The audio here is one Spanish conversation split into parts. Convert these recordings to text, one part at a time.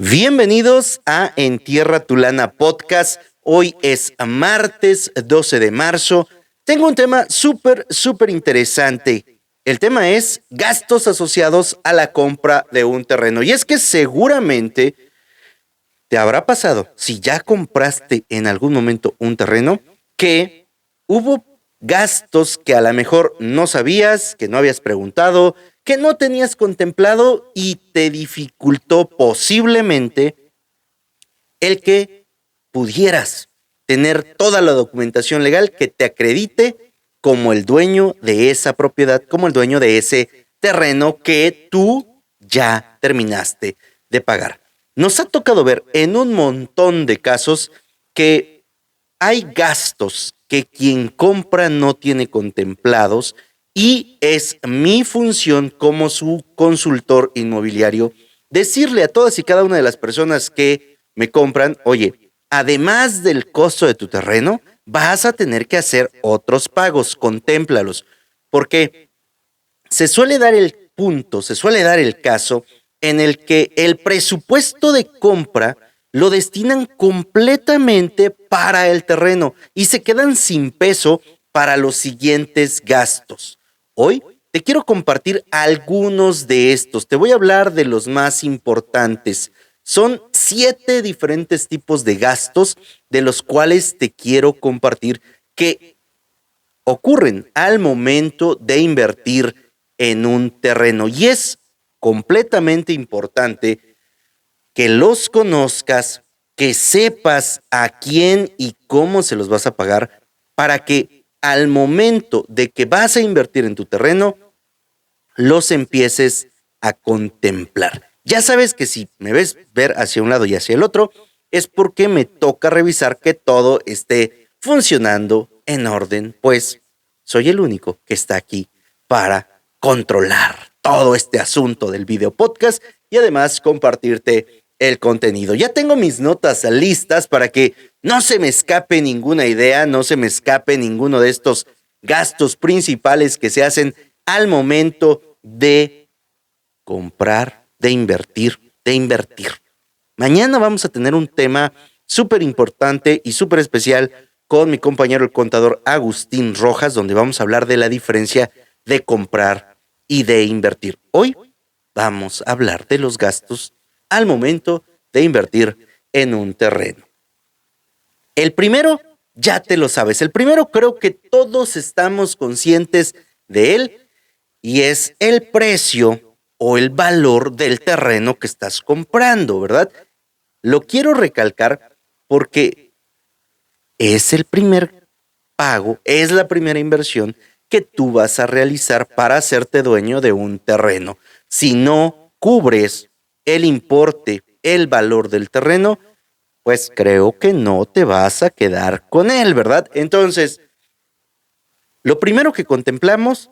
Bienvenidos a En Tierra Tu Lana Podcast. Hoy es martes 12 de marzo. Tengo un tema súper interesante. El tema es gastos asociados a la compra de un terreno. Y es que seguramente te habrá pasado, si ya compraste en algún momento un terreno, que hubo gastos que a lo mejor no sabías, que no habías preguntado, que no tenías contemplado y te dificultó posiblemente el que pudieras tener toda la documentación legal que te acredite como el dueño de esa propiedad, como el dueño de ese terreno que tú ya terminaste de pagar. Nos ha tocado ver en un montón de casos que hay gastos que quien compra no tiene contemplados y es mi función como su consultor inmobiliario decirle a todas y cada una de las personas que me compran, oye, además del costo de tu terreno, vas a tener que hacer otros pagos, contémplalos, porque se suele dar el caso en el que el presupuesto de compra lo destinan completamente para el terreno y se quedan sin peso para los siguientes gastos. Hoy te quiero compartir algunos de estos. Te voy a hablar de los más importantes. Son 7 diferentes tipos de gastos de los cuales te quiero compartir que ocurren al momento de invertir en un terreno. Y es completamente importante que los conozcas, que sepas a quién y cómo se los vas a pagar para que al momento de que vas a invertir en tu terreno, los empieces a contemplar. Ya sabes que si me ves ver hacia un lado y hacia el otro, es porque me toca revisar que todo esté funcionando en orden, pues soy el único que está aquí para controlar todo este asunto del video podcast y además compartirte el contenido. Ya tengo mis notas listas para que no se me escape ninguna idea, no se me escape ninguno de estos gastos principales que se hacen al momento de comprar, de invertir. Mañana vamos a tener un tema súper importante y súper especial con mi compañero el contador Agustín Rojas, donde vamos a hablar de la diferencia de comprar y de invertir. Hoy vamos a hablar de los gastos al momento de invertir en un terreno. El primero, ya te lo sabes, el primero creo que todos estamos conscientes de él y es el precio o el valor del terreno que estás comprando, ¿verdad? Lo quiero recalcar porque es el primer pago, es la primera inversión que tú vas a realizar para hacerte dueño de un terreno. Si no cubres el importe, el valor del terreno, pues creo que no te vas a quedar con él, ¿verdad? Entonces, lo primero que contemplamos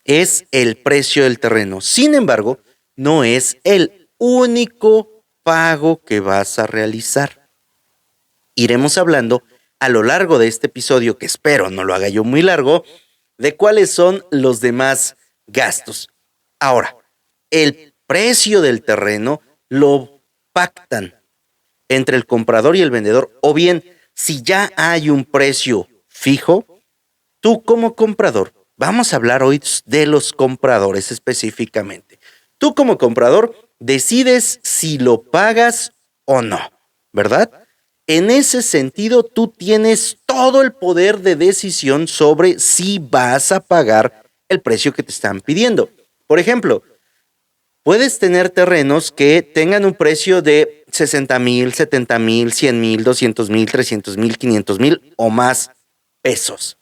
es el precio del terreno. Sin embargo, no es el único pago que vas a realizar. Iremos hablando a lo largo de este episodio, que espero no lo haga yo muy largo, de cuáles son los demás gastos. Ahora, el precio del terreno lo pactan entre el comprador y el vendedor, o bien, si ya hay un precio fijo, tú como comprador, vamos a hablar hoy de los compradores específicamente. Tú como comprador decides si lo pagas o no, ¿verdad? En ese sentido, tú tienes todo el poder de decisión sobre si vas a pagar el precio que te están pidiendo. Por ejemplo, puedes tener terrenos que tengan un precio de 60,000, 70,000, 100,000, 200,000, 300,000, 500,000 o más pesos.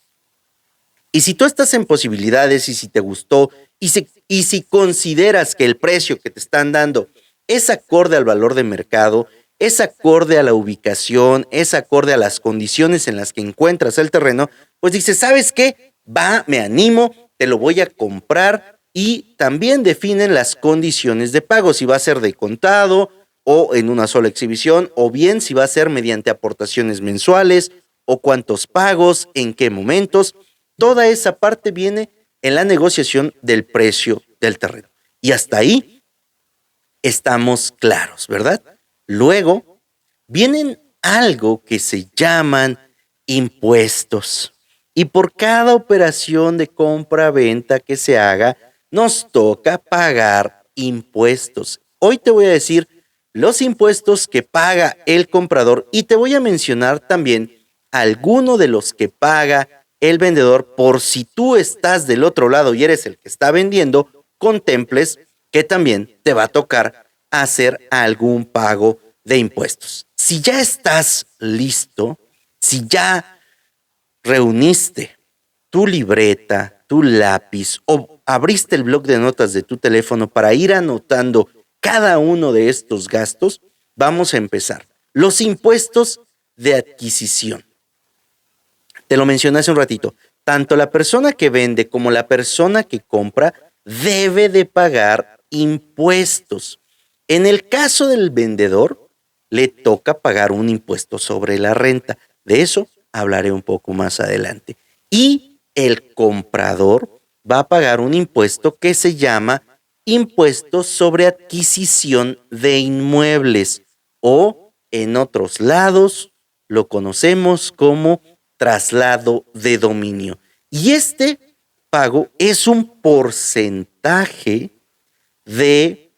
Y si tú estás en posibilidades y si te gustó y si consideras que el precio que te están dando es acorde al valor de mercado, es acorde a la ubicación, es acorde a las condiciones en las que encuentras el terreno, pues dices, ¿sabes qué? Me animo, te lo voy a comprar y también definen las condiciones de pago, si va a ser de contado o en una sola exhibición, o bien si va a ser mediante aportaciones mensuales o cuántos pagos, en qué momentos. Toda esa parte viene en la negociación del precio del terreno. Y hasta ahí estamos claros, ¿verdad? Luego vienen algo que se llaman impuestos. Y por cada operación de compra-venta que se haga, nos toca pagar impuestos. Hoy te voy a decir los impuestos que paga el comprador y te voy a mencionar también alguno de los que paga el vendedor por si tú estás del otro lado y eres el que está vendiendo, contemples que también te va a tocar hacer algún pago de impuestos. Si ya estás listo, si ya reuniste tu libreta, tu lápiz o abriste el bloc de notas de tu teléfono para ir anotando cada uno de estos gastos, vamos a empezar. Los impuestos de adquisición. Te lo mencioné hace un ratito. Tanto la persona que vende como la persona que compra debe de pagar impuestos. En el caso del vendedor, le toca pagar un impuesto sobre la renta. De eso hablaré un poco más adelante. Y el comprador va a pagar un impuesto que se llama impuesto sobre adquisición de inmuebles o en otros lados lo conocemos como traslado de dominio. Y este pago es un porcentaje de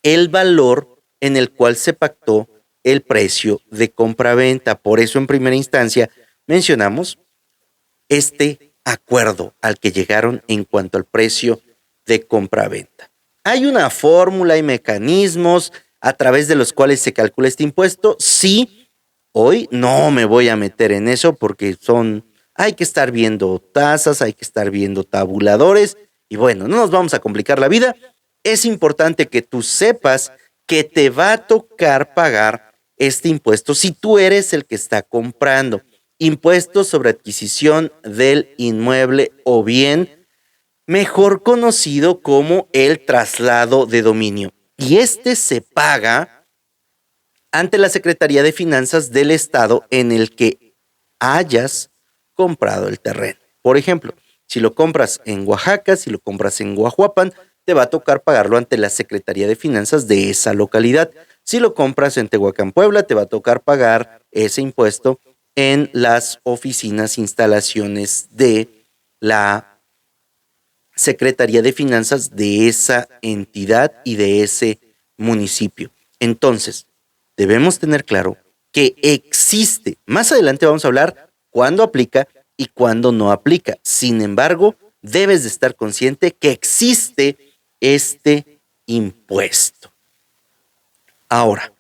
el valor en el cual se pactó el precio de compraventa. Por eso en primera instancia mencionamos este acuerdo al que llegaron en cuanto al precio de compraventa. ¿Hay una fórmula y mecanismos a través de los cuales se calcula este impuesto? Sí. Hoy no me voy a meter en eso porque hay que estar viendo tasas, hay que estar viendo tabuladores y bueno, no nos vamos a complicar la vida. Es importante que tú sepas que te va a tocar pagar este impuesto si tú eres el que está comprando. Impuesto sobre adquisición del inmueble o bien mejor conocido como el traslado de dominio. Y este se paga ante la Secretaría de Finanzas del Estado en el que hayas comprado el terreno. Por ejemplo, si lo compras en Oaxaca, si lo compras en Guajuapan, te va a tocar pagarlo ante la Secretaría de Finanzas de esa localidad. Si lo compras en Tehuacán, Puebla, te va a tocar pagar ese impuesto en las oficinas, instalaciones de la Secretaría de Finanzas de esa entidad y de ese municipio. Entonces, debemos tener claro que existe, más adelante vamos a hablar cuándo aplica y cuándo no aplica. Sin embargo, debes de estar consciente que existe este impuesto. Ahora,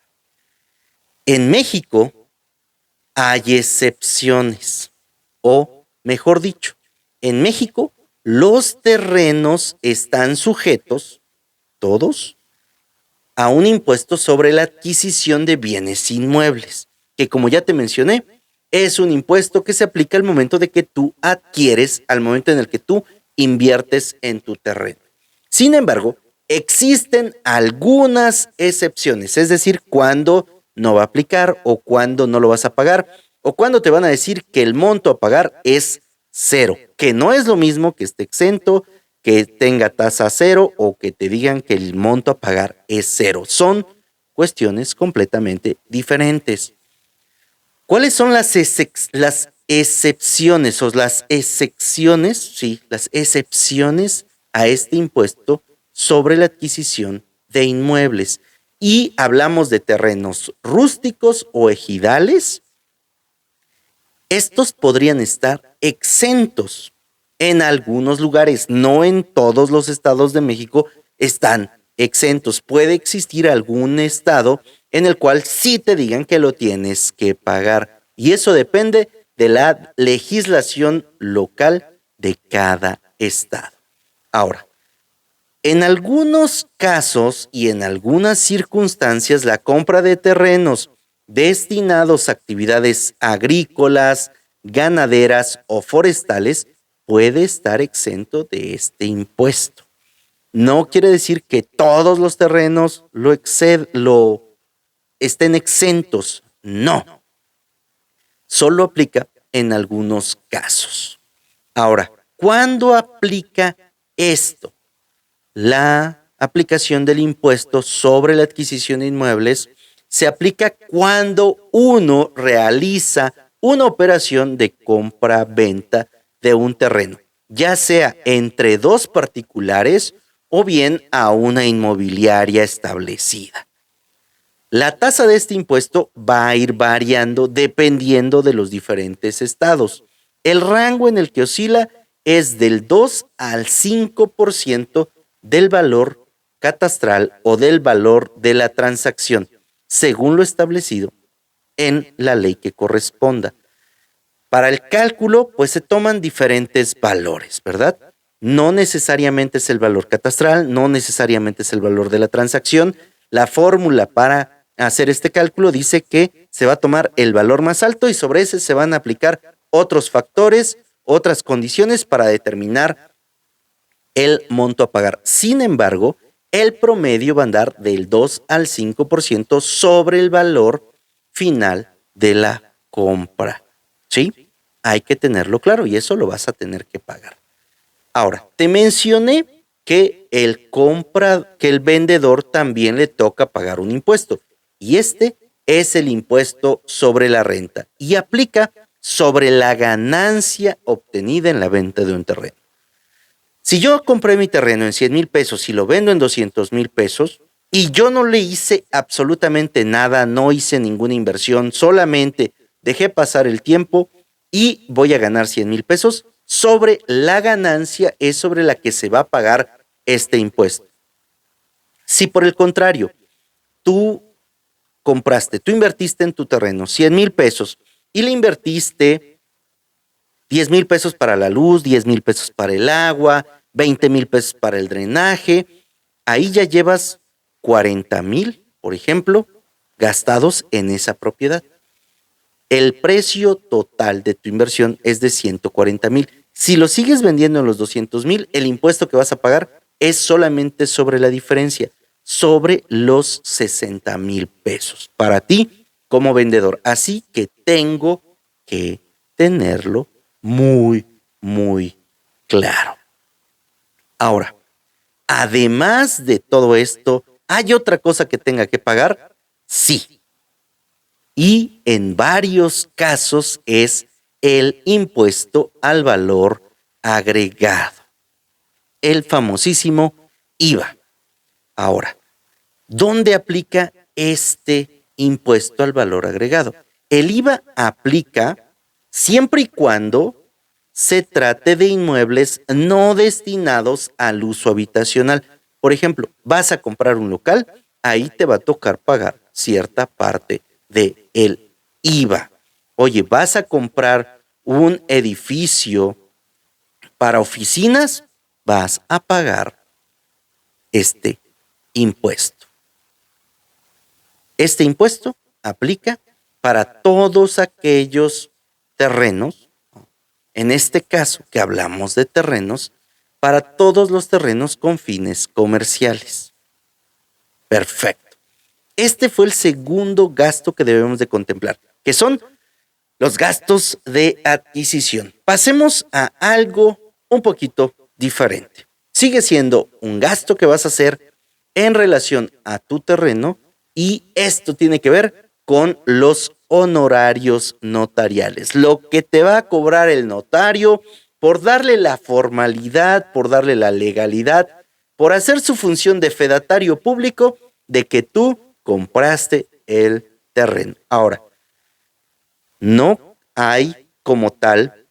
en México hay excepciones, o mejor dicho, en México los terrenos están sujetos, todos, a un impuesto sobre la adquisición de bienes inmuebles, que como ya te mencioné, es un impuesto que se aplica al momento de que tú adquieres, al momento en el que tú inviertes en tu terreno. Sin embargo, existen algunas excepciones, es decir, cuando no va a aplicar o cuando no lo vas a pagar o cuando te van a decir que el monto a pagar es cero, que no es lo mismo que esté exento, que tenga tasa cero o que te digan que el monto a pagar es cero. Son cuestiones completamente diferentes. ¿Cuáles son las excepciones o las excepciones? Sí, las excepciones a este impuesto sobre la adquisición de inmuebles. Y hablamos de terrenos rústicos o ejidales. Estos podrían estar exentos en algunos lugares, no en todos los estados de México están exentos. Puede existir algún estado en el cual sí te digan que lo tienes que pagar. Y eso depende de la legislación local de cada estado. Ahora, en algunos casos y en algunas circunstancias, la compra de terrenos destinados a actividades agrícolas, ganaderas o forestales puede estar exento de este impuesto. No quiere decir que todos los terrenos estén exentos, no. Solo aplica en algunos casos. Ahora, ¿cuándo aplica esto? La aplicación del impuesto sobre la adquisición de inmuebles se aplica cuando uno realiza una operación de compra-venta de un terreno, ya sea entre dos particulares o bien a una inmobiliaria establecida. La tasa de este impuesto va a ir variando dependiendo de los diferentes estados. El rango en el que oscila es del 2 al 5% del valor catastral o del valor de la transacción, según lo establecido en la ley que corresponda. Para el cálculo, pues se toman diferentes valores, ¿verdad? No necesariamente es el valor catastral, no necesariamente es el valor de la transacción. La fórmula para hacer este cálculo dice que se va a tomar el valor más alto y sobre ese se van a aplicar otros factores, otras condiciones para determinar el monto a pagar. Sin embargo, el promedio va a andar del 2 al 5% sobre el valor final de la compra. ¿Sí? Hay que tenerlo claro y eso lo vas a tener que pagar. Ahora, te mencioné que el vendedor también le toca pagar un impuesto y este es el impuesto sobre la renta y aplica sobre la ganancia obtenida en la venta de un terreno. Si yo compré mi terreno en 100,000 pesos y lo vendo en 200,000 pesos y yo no le hice absolutamente nada, no hice ninguna inversión, solamente dejé pasar el tiempo y voy a ganar 100,000 pesos, sobre la ganancia es sobre la que se va a pagar este impuesto. Si por el contrario, tú invertiste en tu terreno 100,000 pesos y le invertiste 10,000 pesos para la luz, 10,000 pesos para el agua, 20,000 pesos para el drenaje, ahí ya llevas 40,000, por ejemplo, gastados en esa propiedad. El precio total de tu inversión es de 140,000. Si lo sigues vendiendo en los 200,000, el impuesto que vas a pagar es solamente sobre la diferencia, sobre los 60,000 pesos para ti como vendedor. Así que tengo que tenerlo muy, muy claro. Ahora, además de todo esto, ¿hay otra cosa que tenga que pagar? Sí. Y en varios casos es el impuesto al valor agregado, el famosísimo IVA. Ahora, ¿dónde aplica este impuesto al valor agregado? El IVA aplica siempre y cuando se trate de inmuebles no destinados al uso habitacional. Por ejemplo, vas a comprar un local, ahí te va a tocar pagar cierta parte del IVA. Oye, vas a comprar un edificio para oficinas, vas a pagar este impuesto. Este impuesto aplica para todos aquellos terrenos, en este caso que hablamos de terrenos, para todos los terrenos con fines comerciales. Perfecto. Este fue el segundo gasto que debemos de contemplar, que son los gastos de adquisición. Pasemos a algo un poquito diferente. Sigue siendo un gasto que vas a hacer en relación a tu terreno y esto tiene que ver con los honorarios notariales. Lo que te va a cobrar el notario por darle la formalidad, por darle la legalidad, por hacer su función de fedatario público de que tú compraste el terreno. Ahora, no hay como tal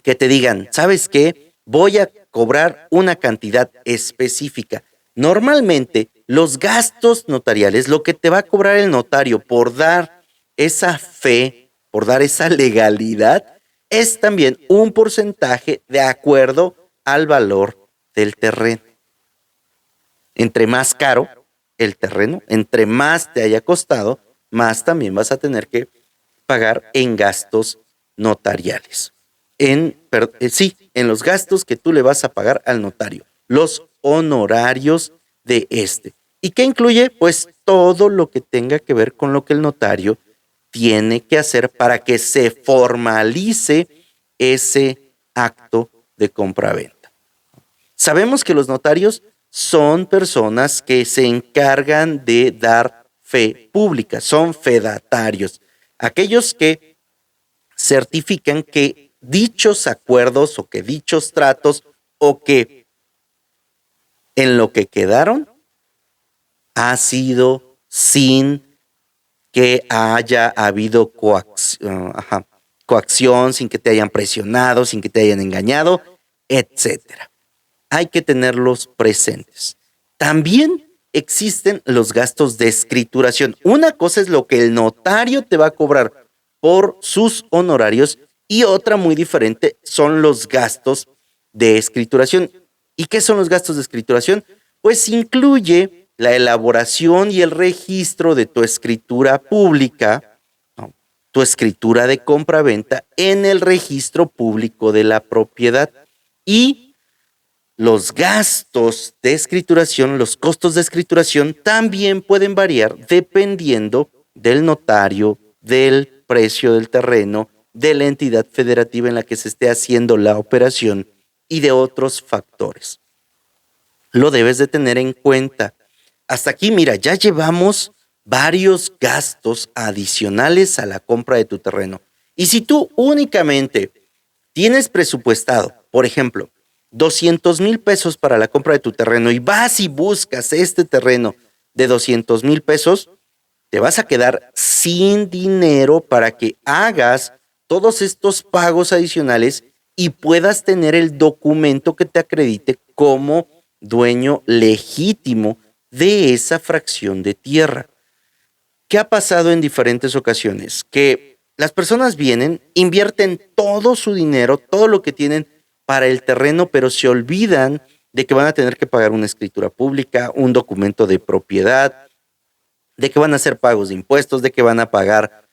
que te digan, ¿sabes qué? Voy a cobrar una cantidad específica. Normalmente, los gastos notariales, lo que te va a cobrar el notario por dar esa fe, por dar esa legalidad, es también un porcentaje de acuerdo al valor del terreno. Entre más caro el terreno, entre más te haya costado, más también vas a tener que pagar en gastos notariales. En los gastos que tú le vas a pagar al notario, los honorarios de este. ¿Y qué incluye? Pues todo lo que tenga que ver con lo que el notario tiene que hacer para que se formalice ese acto de compraventa. Sabemos que los notarios son personas que se encargan de dar fe pública, son fedatarios, aquellos que certifican que dichos acuerdos o que dichos tratos o que en lo que quedaron ha sido sin que haya habido coacción, sin que te hayan presionado, sin que te hayan engañado, etcétera. Hay que tenerlos presentes. También existen los gastos de escrituración. Una cosa es lo que el notario te va a cobrar por sus honorarios y otra muy diferente son los gastos de escrituración. ¿Y qué son los gastos de escrituración? Pues incluye la elaboración y el registro de tu escritura pública, ¿no?, tu escritura de compraventa en el registro público de la propiedad. Y los gastos de escrituración, los costos de escrituración también pueden variar dependiendo del notario, del precio del terreno, de la entidad federativa en la que se esté haciendo la operación y de otros factores. Lo debes de tener en cuenta. Hasta aquí, mira, ya llevamos varios gastos adicionales a la compra de tu terreno. Y si tú únicamente tienes presupuestado, por ejemplo, 200,000 pesos para la compra de tu terreno y vas y buscas este terreno de 200,000 pesos, te vas a quedar sin dinero para que hagas todos estos pagos adicionales y puedas tener el documento que te acredite como dueño legítimo de esa fracción de tierra. ¿Qué ha pasado en diferentes ocasiones? Que las personas vienen, invierten todo su dinero, todo lo que tienen para el terreno, pero se olvidan de que van a tener que pagar una escritura pública, un documento de propiedad, de que van a hacer pagos de impuestos, de que van a pagar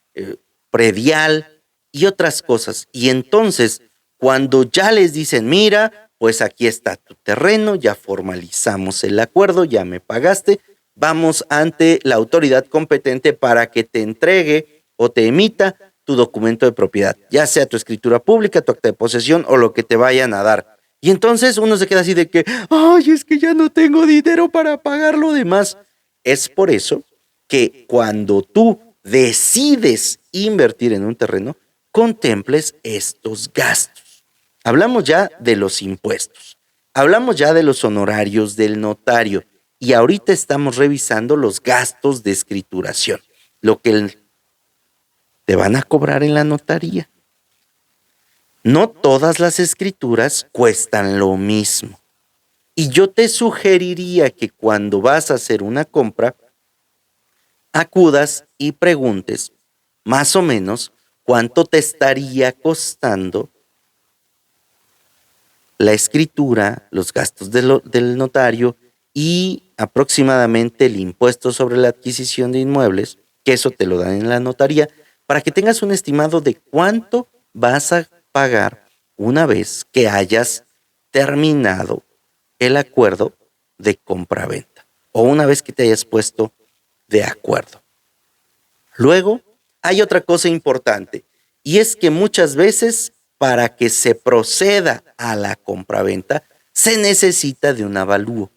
predial y otras cosas. Y entonces, cuando ya les dicen, mira, pues aquí está tu terreno, ya formalizamos el acuerdo, ya me pagaste, vamos ante la autoridad competente para que te entregue o te emita tu documento de propiedad, ya sea tu escritura pública, tu acta de posesión o lo que te vayan a dar. Y entonces uno se queda así de que, ay, es que ya no tengo dinero para pagar lo demás. Es por eso que cuando tú decides invertir en un terreno, contemples estos gastos. Hablamos ya de los impuestos, hablamos ya de los honorarios del notario y ahorita estamos revisando los gastos de escrituración, lo que te van a cobrar en la notaría. No todas las escrituras cuestan lo mismo. Y yo te sugeriría que cuando vas a hacer una compra, acudas y preguntes más o menos cuánto te estaría costando la escritura, los gastos del notario y aproximadamente el impuesto sobre la adquisición de inmuebles, que eso te lo dan en la notaría, para que tengas un estimado de cuánto vas a pagar una vez que hayas terminado el acuerdo de compra-venta o una vez que te hayas puesto de acuerdo. Luego, hay otra cosa importante y es que muchas veces para que se proceda a la compraventa se necesita de un avalúo.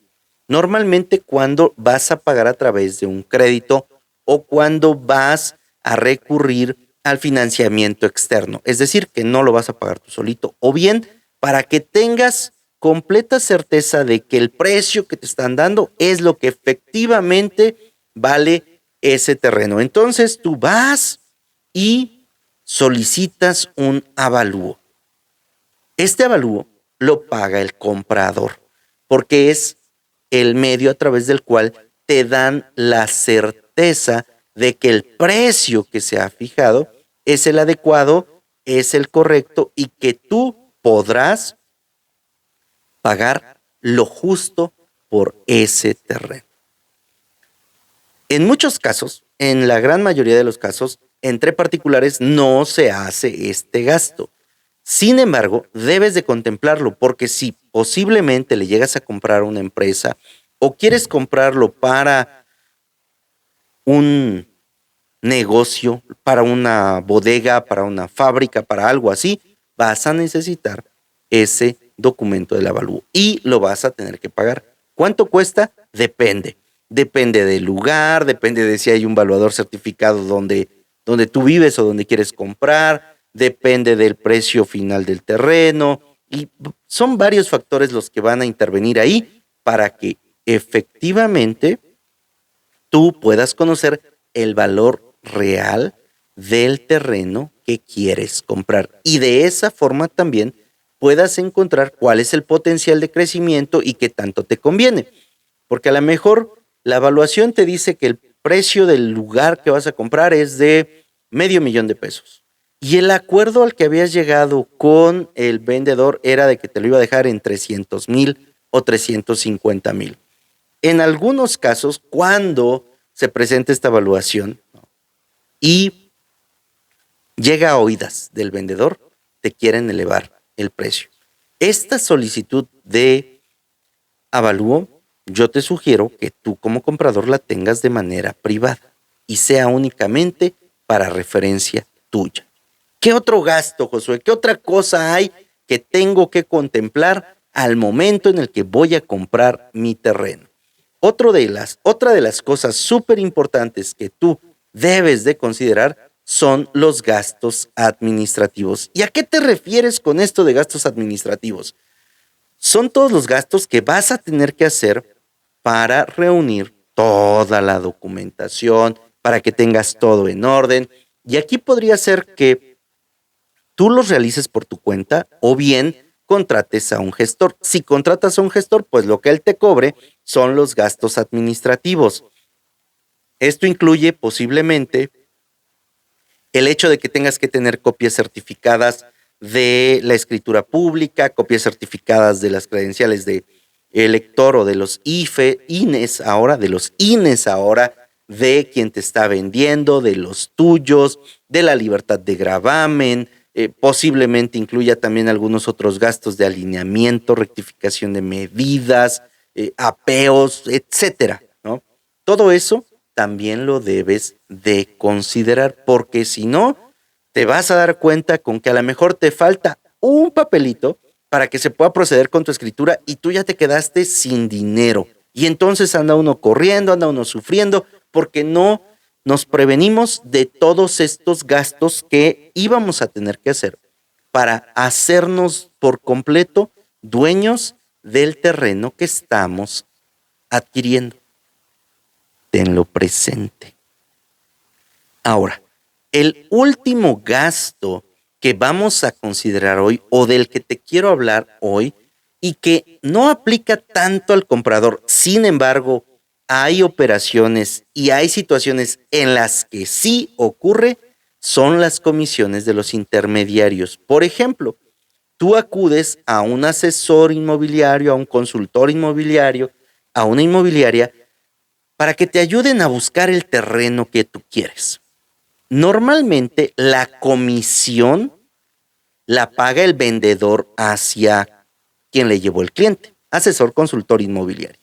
Normalmente cuando vas a pagar a través de un crédito o cuando vas a recurrir al financiamiento externo, es decir, que no lo vas a pagar tú solito, o bien para que tengas completa certeza de que el precio que te están dando es lo que efectivamente vale ese terreno. Entonces tú vas y solicitas un avalúo. Este avalúo lo paga el comprador porque es el medio a través del cual te dan la certeza de que el precio que se ha fijado es el adecuado, es el correcto y que tú podrás pagar lo justo por ese terreno. En muchos casos, en la gran mayoría de los casos, entre particulares no se hace este gasto. Sin embargo, debes de contemplarlo porque si posiblemente le llegas a comprar a una empresa o quieres comprarlo para un negocio, para una bodega, para una fábrica, para algo así, vas a necesitar ese documento del avalúo y lo vas a tener que pagar. ¿Cuánto cuesta? Depende. Depende del lugar, depende de si hay un valuador certificado donde tú vives o donde quieres comprar, depende del precio final del terreno, y son varios factores los que van a intervenir ahí para que efectivamente tú puedas conocer el valor real del terreno que quieres comprar. Y de esa forma también puedas encontrar cuál es el potencial de crecimiento y qué tanto te conviene. Porque a lo mejor la evaluación te dice que el precio del lugar que vas a comprar es de $500,000. Y el acuerdo al que habías llegado con el vendedor era de que te lo iba a dejar en 300,000 o 350,000. En algunos casos, cuando se presenta esta evaluación, ¿no?, y llega a oídas del vendedor, te quieren elevar el precio. Esta solicitud de avalúo, yo te sugiero que tú como comprador la tengas de manera privada y sea únicamente para referencia tuya. ¿Qué otro gasto, Josué? ¿Qué otra cosa hay que tengo que contemplar al momento en el que voy a comprar mi terreno? Otra de las cosas súper importantes que tú debes de considerar son los gastos administrativos. ¿Y a qué te refieres con esto de gastos administrativos? Son todos los gastos que vas a tener que hacer para reunir toda la documentación, para que tengas todo en orden. Y aquí podría ser que tú los realices por tu cuenta o bien contrates a un gestor. Si contratas a un gestor, pues lo que él te cobre son los gastos administrativos. Esto incluye posiblemente el hecho de que tengas que tener copias certificadas de la escritura pública, copias certificadas de las credenciales de elector o de los INES ahora, de quien te está vendiendo, de los tuyos, de la libertad de gravamen, posiblemente incluya también algunos otros gastos de alineamiento, rectificación de medidas, apeos, etcétera, ¿no? Todo eso también lo debes de considerar, porque si no, te vas a dar cuenta con que a lo mejor te falta un papelito para que se pueda proceder con tu escritura y tú ya te quedaste sin dinero. Y entonces anda uno corriendo, anda uno sufriendo, porque no nos prevenimos de todos estos gastos que íbamos a tener que hacer para hacernos por completo dueños del terreno que estamos adquiriendo. Tenlo presente. Ahora, el último gasto que vamos a considerar hoy o del que te quiero hablar hoy y que no aplica tanto al comprador, sin embargo, hay operaciones y hay situaciones en las que sí ocurre, son las comisiones de los intermediarios. Por ejemplo, tú acudes a un asesor inmobiliario, a un consultor inmobiliario, a una inmobiliaria, para que te ayuden a buscar el terreno que tú quieres. Normalmente la comisión la paga el vendedor hacia quien le llevó el cliente, asesor consultor inmobiliario.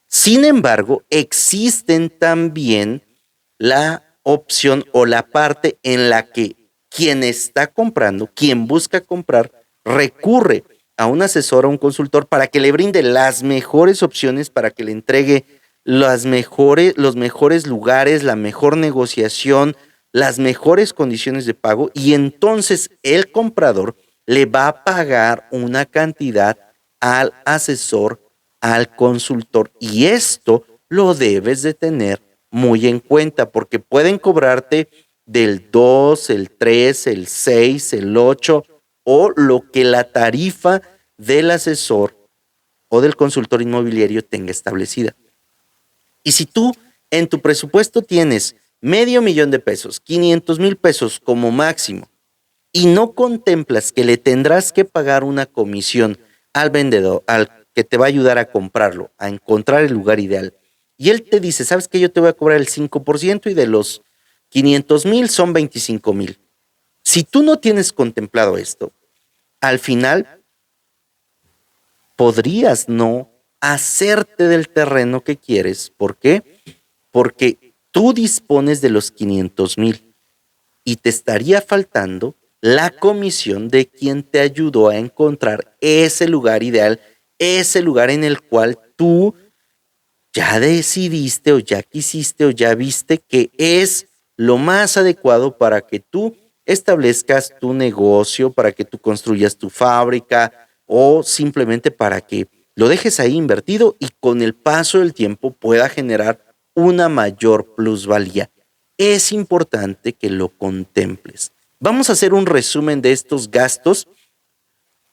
Sin embargo, existen también la opción o la parte en la que quien está comprando, quien busca comprar, recurre a un asesor o un consultor para que le brinde las mejores opciones, para que le entregue los mejores lugares, la mejor negociación, las mejores condiciones de pago, y entonces el comprador le va a pagar una cantidad al asesor, al consultor, y esto lo debes de tener muy en cuenta porque pueden cobrarte del 2, el 3, el 6, el 8 o lo que la tarifa del asesor o del consultor inmobiliario tenga establecida. Y si tú en tu presupuesto tienes $500,000, $500,000 como máximo, y no contemplas que le tendrás que pagar una comisión al vendedor, al que te va a ayudar a comprarlo, a encontrar el lugar ideal, y él te dice, ¿sabes qué? Yo te voy a cobrar el 5% y de los 500,000 son 25,000. Si tú no tienes contemplado esto, al final podrías no hacerte del terreno que quieres. ¿Por qué? Porque tú dispones de los 500,000 y te estaría faltando la comisión de quien te ayudó a encontrar ese lugar ideal, ese lugar en el cual tú ya decidiste o ya quisiste o ya viste que es lo más adecuado para que tú establezcas tu negocio, para que tú construyas tu fábrica o simplemente para que lo dejes ahí invertido y con el paso del tiempo pueda generar una mayor plusvalía. Es importante que lo contemples. Vamos a hacer un resumen de estos gastos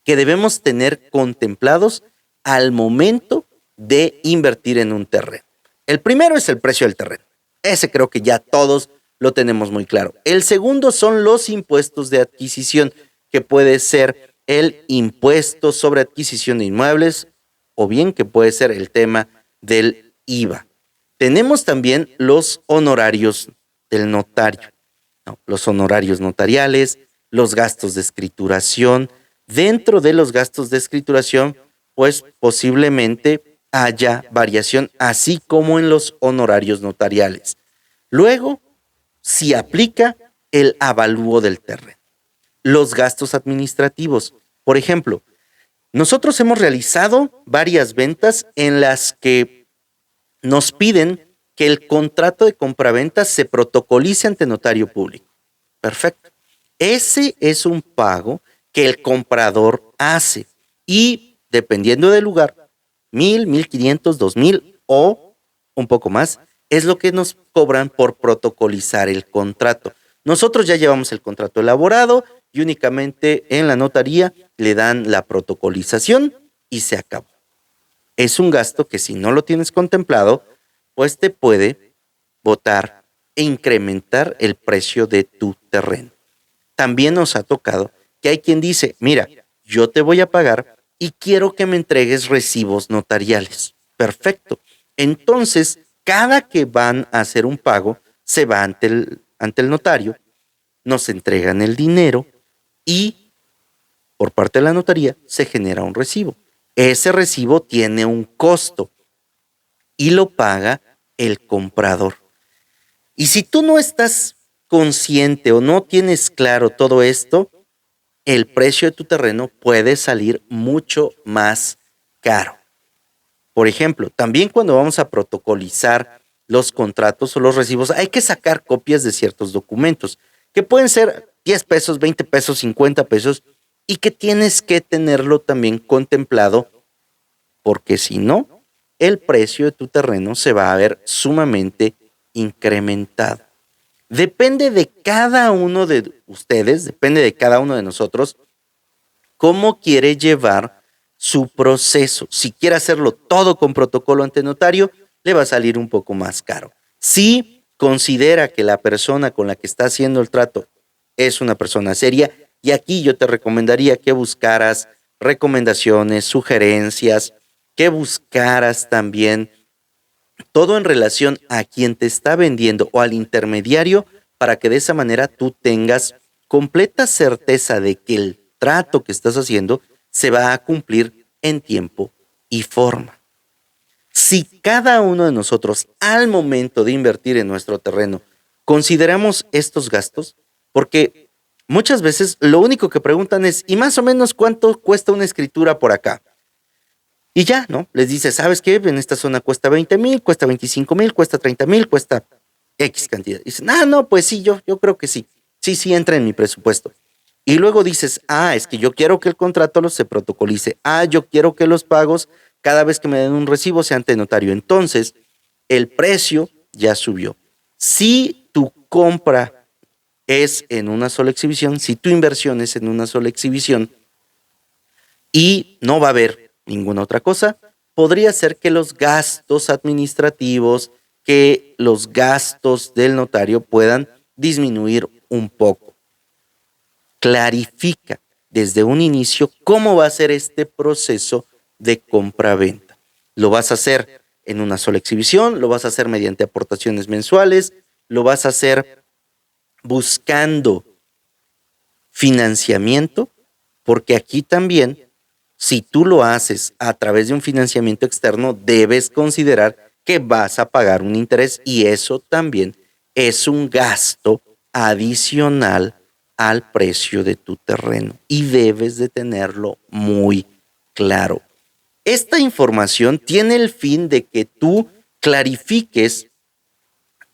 que debemos tener contemplados al momento de invertir en un terreno. El primero es el precio del terreno. Ese creo que ya todos lo tenemos muy claro. El segundo son los impuestos de adquisición, que puede ser el impuesto sobre adquisición de inmuebles o bien que puede ser el tema del IVA. Tenemos también los honorarios del notario, ¿no? Los honorarios notariales, los gastos de escrituración. Dentro de los gastos de escrituración, pues posiblemente haya variación, así como en los honorarios notariales. Luego, si aplica el avalúo del terreno. Los gastos administrativos. Por ejemplo, nosotros hemos realizado varias ventas en las que nos piden que el contrato de compraventa se protocolice ante notario público. Perfecto. Ese es un pago que el comprador hace y dependiendo del lugar, 1,000, 1,500, 2,000 o un poco más, es lo que nos cobran por protocolizar el contrato. Nosotros ya llevamos el contrato elaborado y únicamente en la notaría le dan la protocolización y se acabó. Es un gasto que si no lo tienes contemplado, pues te puede botar e incrementar el precio de tu terreno. También nos ha tocado que hay quien dice, mira, yo te voy a pagar y quiero que me entregues recibos notariales. Perfecto. Entonces, cada que van a hacer un pago, se va ante el notario, nos entregan el dinero y por parte de la notaría se genera un recibo. Ese recibo tiene un costo y lo paga el comprador. Y si tú no estás consciente o no tienes claro todo esto, el precio de tu terreno puede salir mucho más caro. Por ejemplo, también cuando vamos a protocolizar los contratos o los recibos, hay que sacar copias de ciertos documentos, que pueden ser 10 pesos, 20 pesos, 50 pesos, y que tienes que tenerlo también contemplado, porque si no, el precio de tu terreno se va a ver sumamente incrementado. Depende de cada uno de ustedes, depende de cada uno de nosotros, cómo quiere llevar su proceso. Si quiere hacerlo todo con protocolo ante notario, le va a salir un poco más caro. Si considera que la persona con la que está haciendo el trato es una persona seria, y aquí yo te recomendaría que buscaras recomendaciones, sugerencias, que buscaras también todo en relación a quien te está vendiendo o al intermediario para que de esa manera tú tengas completa certeza de que el trato que estás haciendo se va a cumplir en tiempo y forma. Si cada uno de nosotros al momento de invertir en nuestro terreno consideramos estos gastos, porque muchas veces lo único que preguntan es, ¿y más o menos cuánto cuesta una escritura por acá? Y ya, ¿no? Les dice, ¿sabes qué? En esta zona cuesta 20,000, cuesta 25,000, cuesta 30,000, cuesta X cantidad. Dicen, no, pues sí, yo creo que sí. Sí, entra en mi presupuesto. Y luego dices, es que yo quiero que el contrato se protocolice. Yo quiero que los pagos, cada vez que me den un recibo, sea ante notario. Entonces, el precio ya subió. Si tu compra es en una sola exhibición, si tu inversión es en una sola exhibición y no va a haber ninguna otra cosa, podría ser que los gastos administrativos, que los gastos del notario puedan disminuir un poco. Clarifica desde un inicio cómo va a ser este proceso de compra-venta. ¿Lo vas a hacer en una sola exhibición? ¿Lo vas a hacer mediante aportaciones mensuales? ¿Lo vas a hacer buscando financiamiento? Porque aquí también, si tú lo haces a través de un financiamiento externo, debes considerar que vas a pagar un interés y eso también es un gasto adicional al precio de tu terreno y debes de tenerlo muy claro. Esta información tiene el fin de que tú clarifiques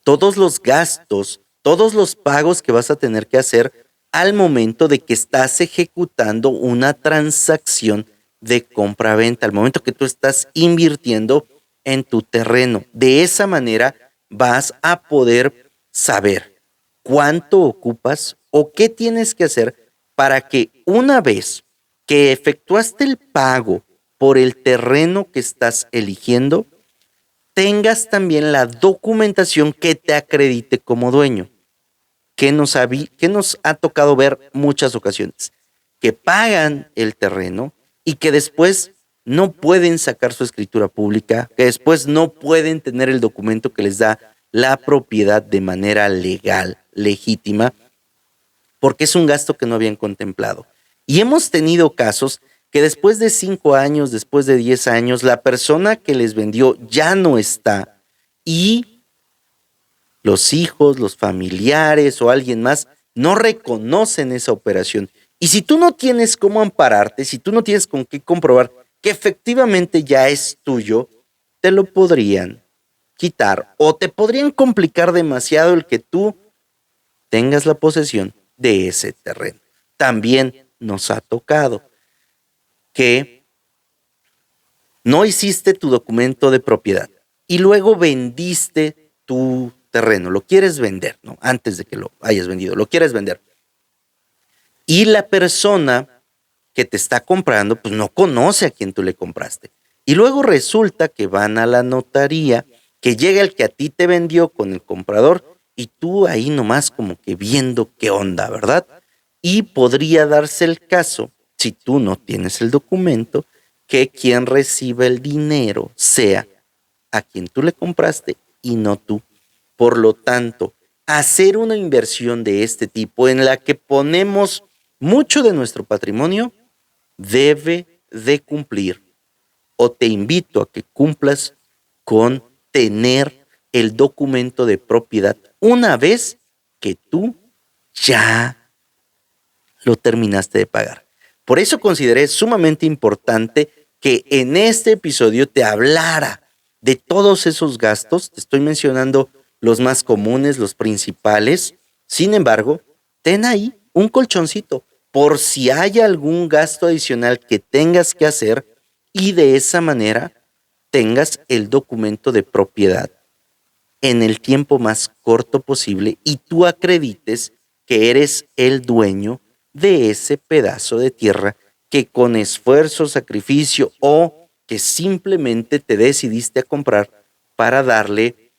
todos los gastos, todos los pagos que vas a tener que hacer al momento de que estás ejecutando una transacción de compra-venta, al momento que tú estás invirtiendo en tu terreno. De esa manera vas a poder saber cuánto ocupas o qué tienes que hacer para que una vez que efectuaste el pago por el terreno que estás eligiendo, tengas también la documentación que te acredite como dueño. Que nos ha tocado ver muchas ocasiones, que pagan el terreno y que después no pueden sacar su escritura pública, que después no pueden tener el documento que les da la propiedad de manera legal, legítima, porque es un gasto que no habían contemplado. Y hemos tenido casos que después de 5 años, después de 10 años, la persona que les vendió ya no está y los hijos, los familiares o alguien más no reconocen esa operación. Y si tú no tienes cómo ampararte, si tú no tienes con qué comprobar que efectivamente ya es tuyo, te lo podrían quitar o te podrían complicar demasiado el que tú tengas la posesión de ese terreno. También nos ha tocado que no hiciste tu documento de propiedad y luego vendiste tu terreno, lo quieres vender, ¿no? Antes de que lo hayas vendido, lo quieres vender. Y la persona que te está comprando, pues no conoce a quién tú le compraste. Y luego resulta que van a la notaría, que llega el que a ti te vendió con el comprador y tú ahí nomás como que viendo qué onda, ¿verdad? Y podría darse el caso, si tú no tienes el documento, que quien reciba el dinero sea a quien tú le compraste y no tú. Por lo tanto, hacer una inversión de este tipo en la que ponemos mucho de nuestro patrimonio debe de cumplir, o te invito a que cumplas con tener el documento de propiedad una vez que tú ya lo terminaste de pagar. Por eso consideré sumamente importante que en este episodio te hablara de todos esos gastos. Te estoy mencionando los más comunes, los principales. Sin embargo, ten ahí un colchoncito por si hay algún gasto adicional que tengas que hacer y de esa manera tengas el documento de propiedad en el tiempo más corto posible y tú acredites que eres el dueño de ese pedazo de tierra que con esfuerzo, sacrificio o que simplemente te decidiste a comprar para darle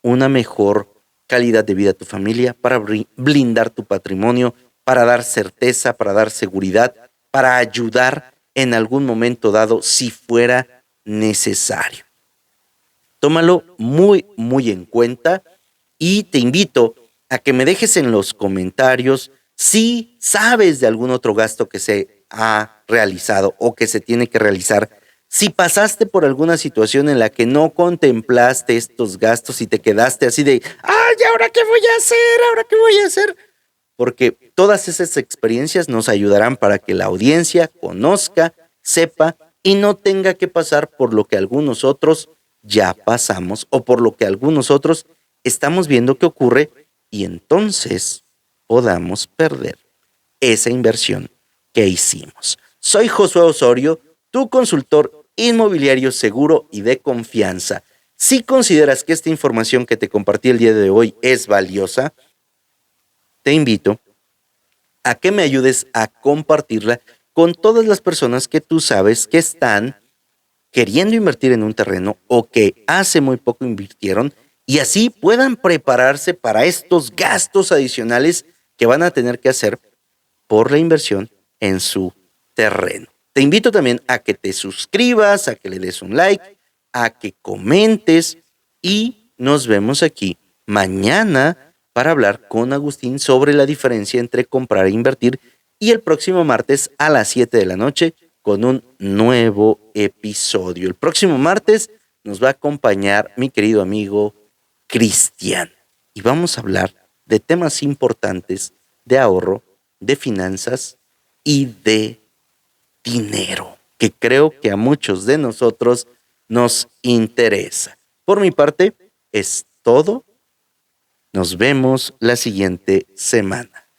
una mejor calidad de vida a tu familia, para blindar tu patrimonio, para dar certeza, para dar seguridad, para ayudar en algún momento dado si fuera necesario. Tómalo muy, muy en cuenta y te invito a que me dejes en los comentarios si sabes de algún otro gasto que se ha realizado o que se tiene que realizar. Si pasaste por alguna situación en la que no contemplaste estos gastos y te quedaste así de, ay, ¿ahora qué voy a hacer? ¿Ahora qué voy a hacer? Porque todas esas experiencias nos ayudarán para que la audiencia conozca, sepa y no tenga que pasar por lo que algunos otros ya pasamos o por lo que algunos otros estamos viendo que ocurre y entonces podamos perder esa inversión que hicimos. Soy Josué Osorio, tu consultor inmobiliario seguro y de confianza. Si consideras que esta información que te compartí el día de hoy es valiosa, te invito a que me ayudes a compartirla con todas las personas que tú sabes que están queriendo invertir en un terreno o que hace muy poco invirtieron y así puedan prepararse para estos gastos adicionales que van a tener que hacer por la inversión en su terreno. Te invito también a que te suscribas, a que le des un like, a que comentes y nos vemos aquí mañana para hablar con Agustín sobre la diferencia entre comprar e invertir y el próximo martes a las 7 de la noche con un nuevo episodio. El próximo martes nos va a acompañar mi querido amigo Cristian y vamos a hablar de temas importantes de ahorro, de finanzas y de dinero, que creo que a muchos de nosotros nos interesa. Por mi parte, es todo. Nos vemos la siguiente semana.